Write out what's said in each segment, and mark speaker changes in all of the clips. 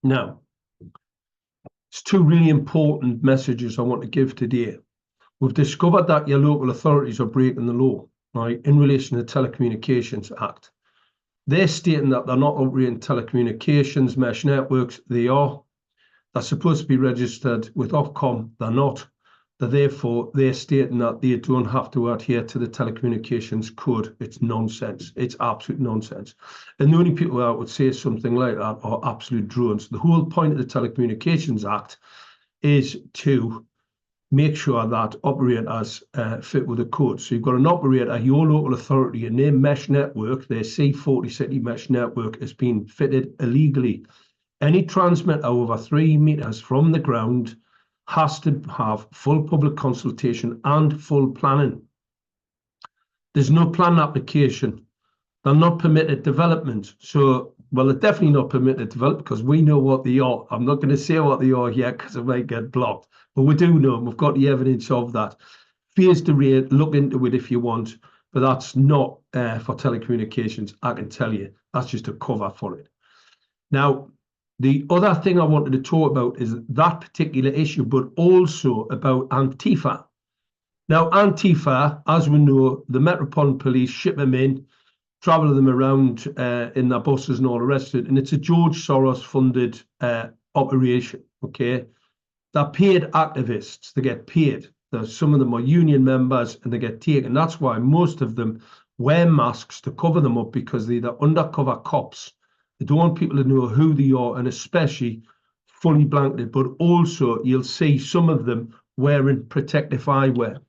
Speaker 1: Now, it's two really important messages I want to give today. We've discovered that your local authorities are breaking the law, right, in relation to the Telecommunications Act. They're stating that they're not operating telecommunications mesh networks. They are. They're supposed to be registered with Ofcom. They're not. Therefore, they're stating that they don't have to adhere to the telecommunications code. It's nonsense. It's absolute nonsense. And the only people that would say something like that are absolute drones. The whole point of the Telecommunications Act is to make sure that operators fit with the code. So you've got an operator, your local authority, and their mesh network, their C40 city mesh network, has been fitted illegally. Any transmitter over 3 meters from the ground has to have full public consultation and full planning. There's no plan application. They're not permitted development. So, well, they're definitely not permitted development because we know what they are. I'm not going to say what they are yet because it might get blocked, but we do know them. We've got the evidence of that. Fears the rate, look into it if you want, but that's not for telecommunications, I can tell you. That's just a cover for it. Now, the other thing I wanted to talk about is that particular issue, but also about Antifa. Now, Antifa, as we know, the Metropolitan Police ship them in, travel them around in their buses and all the rest of it. And it's a George Soros funded operation, okay? They're paid activists. They get paid. Some of them are union members and they get taken. That's why most of them wear masks to cover them up, because they're undercover cops. They don't want people to know who they are, and especially fully blanketed. But also, you'll see some of them wearing protective eyewear.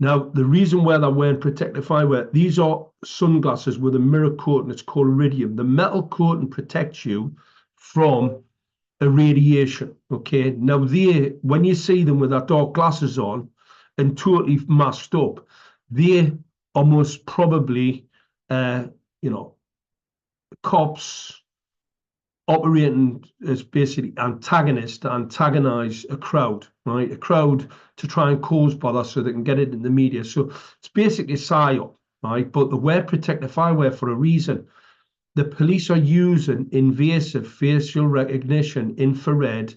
Speaker 1: Now, the reason why they're wearing protective eyewear, these are sunglasses with a mirror coating. It's called iridium. The metal coating protects you from irradiation. Okay. Now, when you see them with their dark glasses on and totally masked up, they are most probably, cops operating as basically antagonists to antagonize a crowd, right? A crowd to try and cause bother so they can get it in the media. So it's basically a psyop, right? But they wear protective eyewear for a reason. The police are using invasive facial recognition, infrared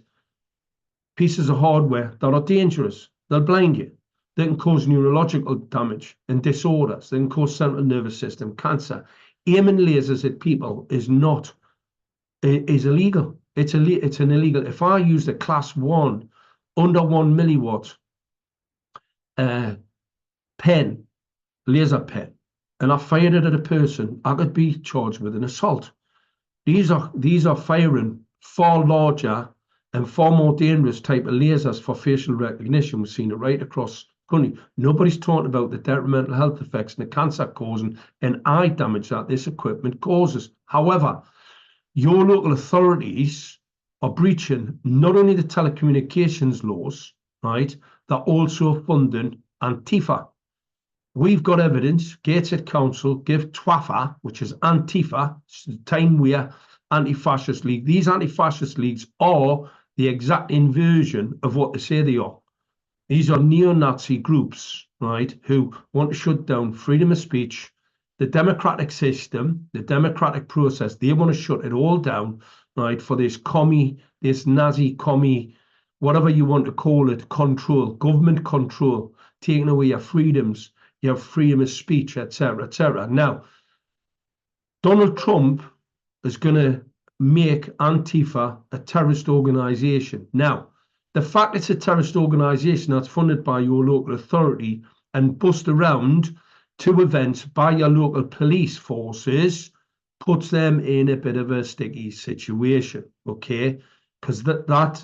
Speaker 1: pieces of hardware that are dangerous. They'll blind you. They can cause neurological damage and disorders. They can cause central nervous system cancer. Aiming lasers at people is illegal. It's an illegal. If I used a class 1 under 1 milliwatt pen, laser pen, and I fired it at a person, I could be charged with an assault. These are firing far larger and far more dangerous type of lasers for facial recognition. We've seen it right across the country. Nobody's talking about the detrimental health effects and the cancer causing and eye damage that this equipment causes. However, your local authorities are breaching not only the telecommunications laws, right? They're also funding Antifa. We've got evidence. Gateshead Council give TWAFA, which is Antifa, Time Wear Anti-Fascist League. These anti-fascist leagues are the exact inversion of what they say they are. These are neo-Nazi groups, right, who want to shut down freedom of speech, the democratic system, the democratic process. They want to shut it all down, right, for this Nazi commie, whatever you want to call it, control, government control, taking away your freedoms, your freedom of speech, etc., etc. Now, Donald Trump is going to make Antifa a terrorist organization. Now, the fact it's a terrorist organization that's funded by your local authority and bussed around to events by your local police forces puts them in a bit of a sticky situation, okay? Because that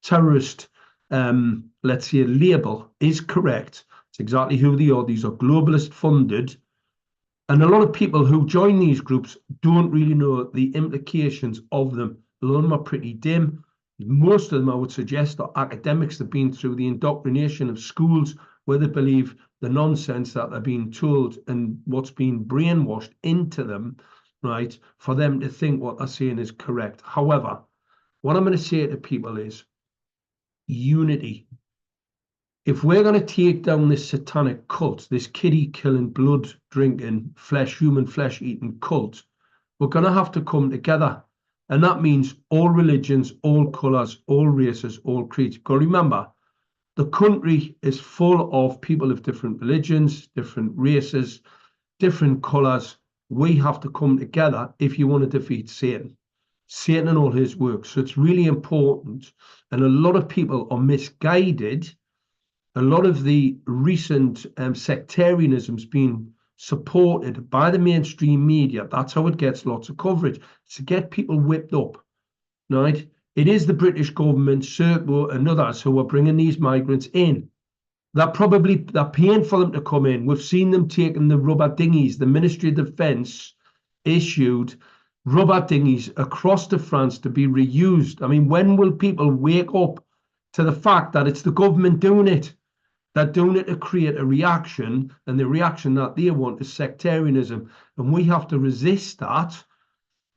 Speaker 1: terrorist, let's say, label is correct. It's exactly who they are. These are globalist funded. And a lot of people who join these groups don't really know the implications of them. A lot of them are pretty dim. Most of them, I would suggest, are academics. They've been through the indoctrination of schools where they believe the nonsense that they're being told and what's being brainwashed into them, right, for them to think what they're saying is correct. However, what I'm going to say to people is unity. If we're going to take down this satanic cult, this kiddie-killing, blood-drinking, human flesh-eating cult, we're going to have to come together. And that means all religions, all colours, all races, all creeds. You've got to remember, the country is full of people of different religions, different races, different colours. We have to come together if you want to defeat Satan. Satan and all his works. So it's really important. And a lot of people are misguided. A lot of the recent sectarianism's been supported by the mainstream media. That's how it gets lots of coverage, to get people whipped up, right? It is the British government, Serco and others who are bringing these migrants in. They're paying for them to come in. We've seen them taking the rubber dinghies. The Ministry of Defence issued rubber dinghies across to France to be reused. I mean, when will people wake up to the fact that it's the government doing it? They're doing it to create a reaction, and the reaction that they want is sectarianism. And we have to resist that,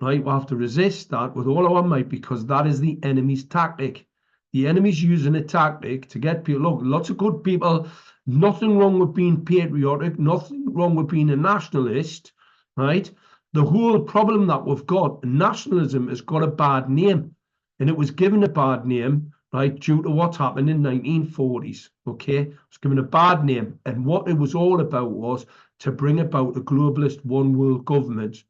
Speaker 1: right? We have to resist that with all our might, because that is the enemy's tactic. The enemy's using a tactic to get people. Look, lots of good people, nothing wrong with being patriotic, nothing wrong with being a nationalist, right? The whole problem that we've got, nationalism has got a bad name, and it was given a bad name, right, due to what happened in 1940s, okay? It was given a bad name, and what it was all about was to bring about a globalist one world government.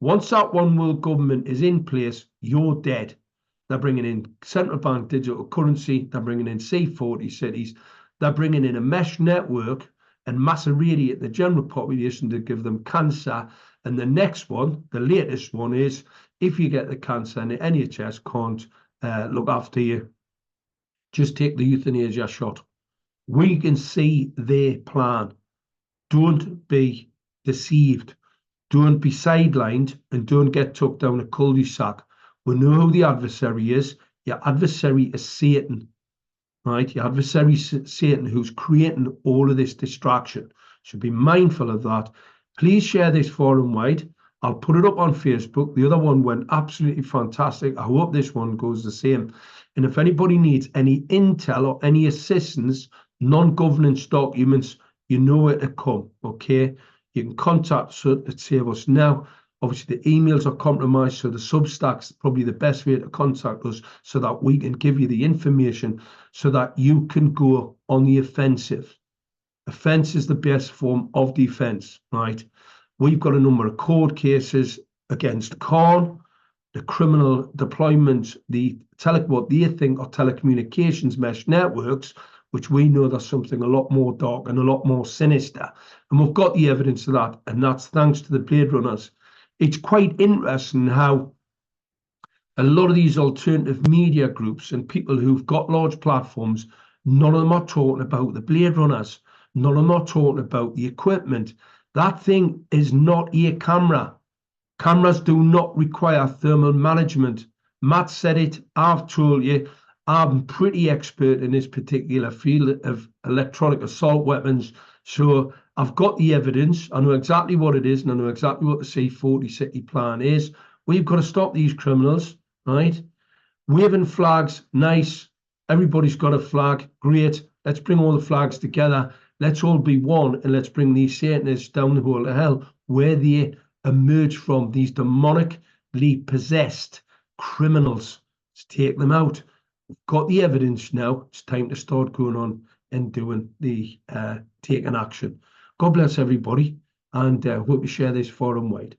Speaker 1: Once that one world government is in place, you're dead. They're bringing in central bank digital currency, they're bringing in C40 cities, they're bringing in a mesh network and mass irradiate the general population to give them cancer. And the next one, the latest one, is if you get the cancer and the NHS can't look after you, just take the euthanasia shot. We can see their plan. Don't be deceived. Don't be sidelined, and don't get tucked down a cul-de-sac. We know who the adversary is. Your adversary is Satan, right? Your adversary is Satan, who's creating all of this distraction. So be mindful of that. Please share this forum wide. I'll put it up on Facebook. The other one went absolutely fantastic. I hope this one goes the same. And if anybody needs any intel or any assistance, non-governance documents, you know where to come, okay? You can contact us at Save Us Now. Obviously, the emails are compromised, so the Substack's probably the best way to contact us so that we can give you the information so that you can go on the offensive. Offense is the best form of defense, right? We've got a number of court cases against Khan, the criminal deployment, what they think are telecommunications mesh networks, which we know there's something a lot more dark and a lot more sinister. And we've got the evidence of that, and that's thanks to the Blade Runners. It's quite interesting how a lot of these alternative media groups and people who've got large platforms, none of them are talking about the Blade Runners. None of them are talking about the equipment. That thing is not a camera. Cameras do not require thermal management. Matt said it. I've told you. I'm pretty expert in this particular field of electronic assault weapons. So I've got the evidence. I know exactly what it is, and I know exactly what the C40 city plan is. We've got to stop these criminals, right? Waving flags, nice. Everybody's got a flag, great. Let's bring all the flags together. Let's all be one, and let's bring these Satanists down the hole of hell where they emerge from, these demonically possessed criminals. Let's take them out. We've got the evidence now. It's time to start going on and doing the taking action. God bless everybody, and hope you share this forum wide.